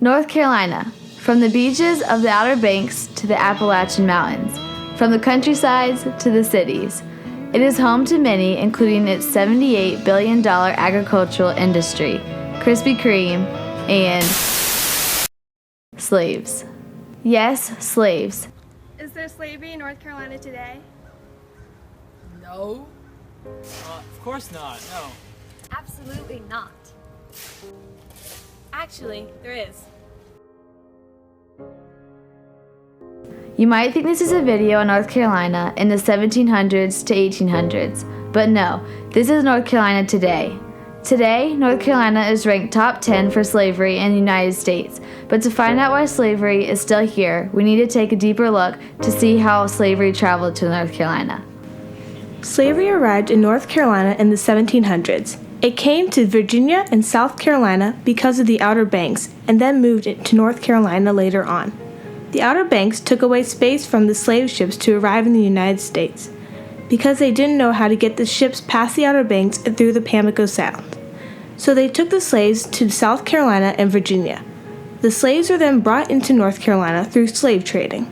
North Carolina, from the beaches of the Outer Banks to the Appalachian Mountains, from the countrysides to the cities. It is home to many, including its $78 billion agricultural industry, Krispy Kreme, and slaves. Yes, slaves. Is there slavery in North Carolina today? No. Of course not, no. Absolutely not. Actually, there is. You might think this is a video on North Carolina in the 1700s to 1800s, but no, this is North Carolina today. Today, North Carolina is ranked top 10 for slavery in the United States, but to find out why slavery is still here, we need to take a deeper look to see how slavery traveled to North Carolina. Slavery arrived in North Carolina in the 1700s. It came to Virginia and South Carolina because of the Outer Banks, and then moved to North Carolina later on. The Outer Banks took away space from the slave ships to arrive in the United States, because they didn't know how to get the ships past the Outer Banks and through the Pamlico Sound. So they took the slaves to South Carolina and Virginia. The slaves were then brought into North Carolina through slave trading.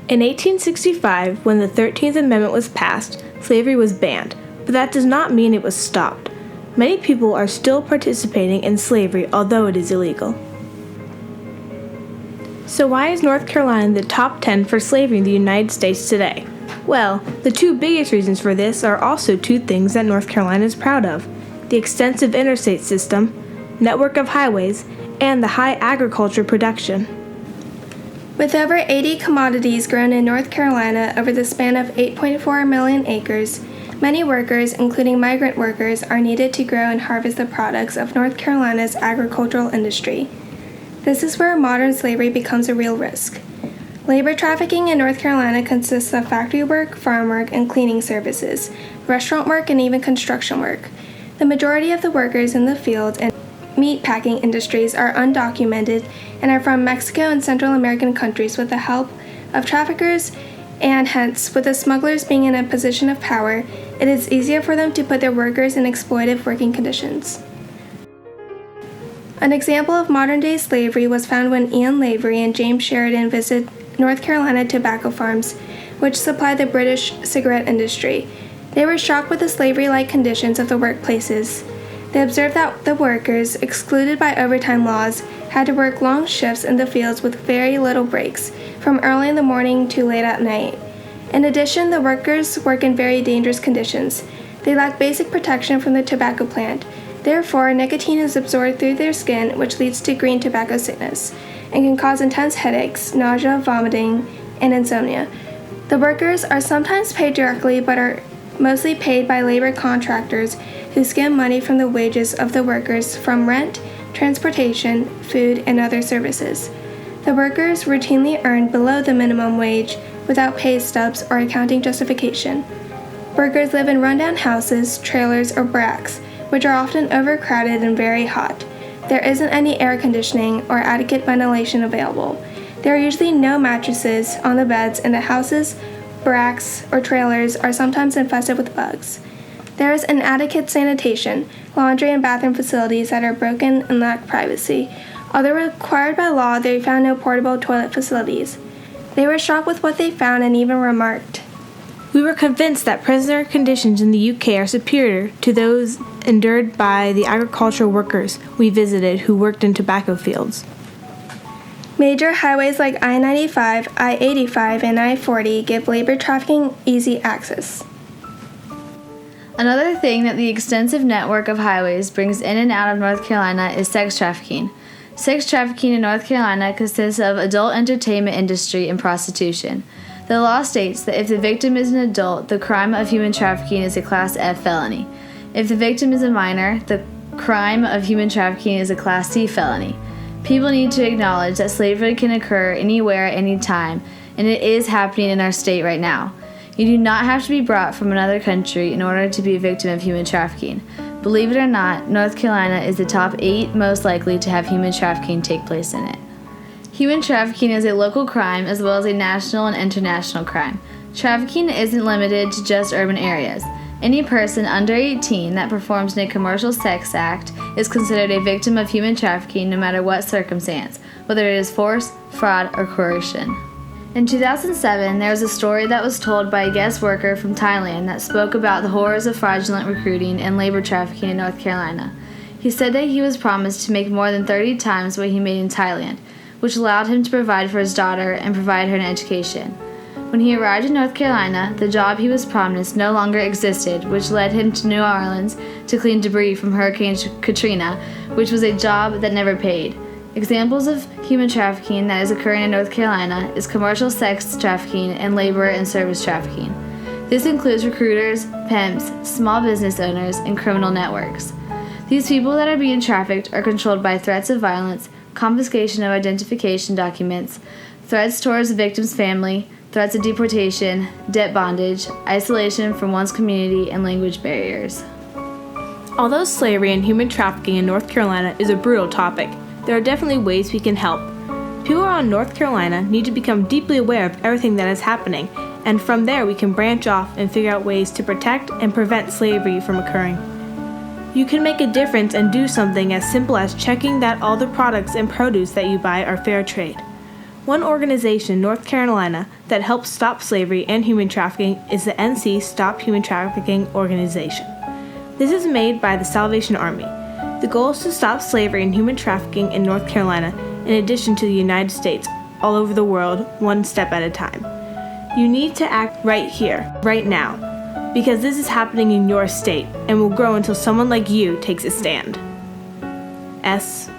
In 1865, when the 13th Amendment was passed, slavery was banned, but that does not mean it was stopped. Many people are still participating in slavery, although it is illegal. So why is North Carolina in the top 10 for slavery in the United States today? Well, the two biggest reasons for this are also two things that North Carolina is proud of: the extensive interstate system, network of highways, and the high agriculture production. With over 80 commodities grown in North Carolina over the span of 8.4 million acres, many workers, including migrant workers, are needed to grow and harvest the products of North Carolina's agricultural industry. This is where modern slavery becomes a real risk. Labor trafficking in North Carolina consists of factory work, farm work, and cleaning services, restaurant work, and even construction work. The majority of the workers in the field and meat packing industries are undocumented and are from Mexico and Central American countries with the help of traffickers, and hence, with the smugglers being in a position of power, it is easier for them to put their workers in exploitive working conditions. An example of modern-day slavery was found when Ian Lavery and James Sheridan visited North Carolina tobacco farms, which supplied the British cigarette industry. They were shocked with the slavery-like conditions of the workplaces. They observed that the workers, excluded by overtime laws, had to work long shifts in the fields with very little breaks, from early in the morning to late at night. In addition, the workers work in very dangerous conditions. They lack basic protection from the tobacco plant. Therefore, nicotine is absorbed through their skin, which leads to green tobacco sickness, and can cause intense headaches, nausea, vomiting, and insomnia. The workers are sometimes paid directly, but are mostly paid by labor contractors who skim money from the wages of the workers from rent, transportation, food, and other services. The workers routinely earn below the minimum wage without pay stubs or accounting justification. Workers live in rundown houses, trailers, or barracks, which are often overcrowded and very hot. There isn't any air conditioning or adequate ventilation available. There are usually no mattresses on the beds, and the houses, barracks, or trailers are sometimes infested with bugs. There is inadequate sanitation, laundry and bathroom facilities that are broken and lack privacy. Although required by law, they found no portable toilet facilities. They were shocked with what they found and even remarked, "We were convinced that prisoner conditions in the UK are superior to those endured by the agricultural workers we visited who worked in tobacco fields." Major highways like I-95, I-85, and I-40 give labor trafficking easy access. Another thing that the extensive network of highways brings in and out of North Carolina is sex trafficking. Sex trafficking in North Carolina consists of adult entertainment industry and prostitution. The law states that if the victim is an adult, the crime of human trafficking is a Class F felony. If the victim is a minor, the crime of human trafficking is a Class C felony. People need to acknowledge that slavery can occur anywhere at any time, and it is happening in our state right now. You do not have to be brought from another country in order to be a victim of human trafficking. Believe it or not, North Carolina is the top 8 most likely to have human trafficking take place in it. Human trafficking is a local crime as well as a national and international crime. Trafficking isn't limited to just urban areas. Any person under 18 that performs in a commercial sex act is considered a victim of human trafficking no matter what circumstance, whether it is force, fraud, or coercion. In 2007, there was a story that was told by a guest worker from Thailand that spoke about the horrors of fraudulent recruiting and labor trafficking in North Carolina. He said that he was promised to make more than 30 times what he made in Thailand, which allowed him to provide for his daughter and provide her an education. When he arrived in North Carolina, the job he was promised no longer existed, which led him to New Orleans to clean debris from Hurricane Katrina, which was a job that never paid. Examples of human trafficking that is occurring in North Carolina is commercial sex trafficking and labor and service trafficking. This includes recruiters, pimps, small business owners, and criminal networks. These people that are being trafficked are controlled by threats of violence, confiscation of identification documents, threats towards the victim's family, threats of deportation, debt bondage, isolation from one's community, and language barriers. Although slavery and human trafficking in North Carolina is a brutal topic, there are definitely ways we can help. People around North Carolina need to become deeply aware of everything that is happening, and from there we can branch off and figure out ways to protect and prevent slavery from occurring. You can make a difference and do something as simple as checking that all the products and produce that you buy are fair trade. One organization in North Carolina that helps stop slavery and human trafficking is the NC Stop Human Trafficking organization. This is made by the Salvation Army. The goal is to stop slavery and human trafficking in North Carolina, in addition to the United States, all over the world, one step at a time. You need to act right here, right now, because this is happening in your state and will grow until someone like you takes a stand. SOS.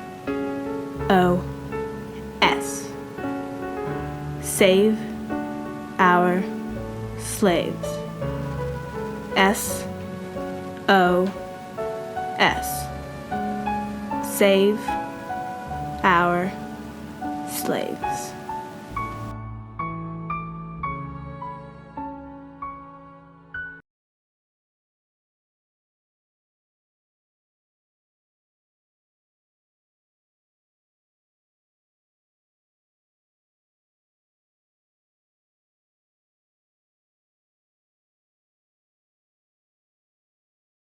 Save our slaves. SOS. Save our slaves.